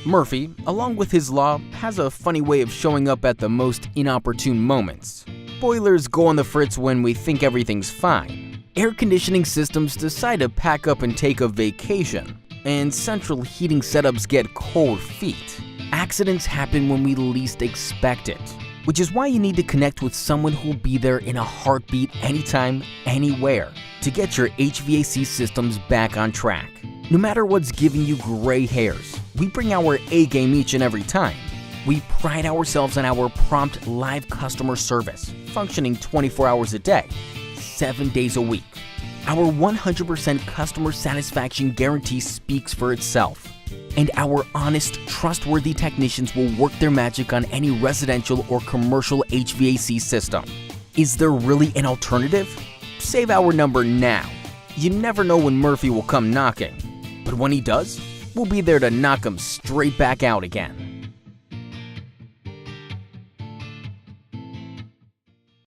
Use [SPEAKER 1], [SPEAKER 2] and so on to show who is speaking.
[SPEAKER 1] Murphy, along with his law, has a funny way of showing up at the most inopportune moments. Boilers go on the fritz when we think everything's fine. Air conditioning systems decide to pack up and take a vacation. And central heating setups get cold feet. Accidents happen when we least expect it, which is why you need to connect with someone who'll be there in a heartbeat anytime, anywhere, to get your HVAC systems back on track. No matter what's giving you gray hairs, we bring our A game each and every time. We pride ourselves on our prompt live customer service, functioning 24 hours a day, 7 days a week. Our 100% customer satisfaction guarantee speaks for itself. And our honest, trustworthy technicians will work their magic on any residential or commercial HVAC system. Is there really an alternative? Save our number now. You never know when Murphy will come knocking. But when he does, we'll be there to knock him straight back out again.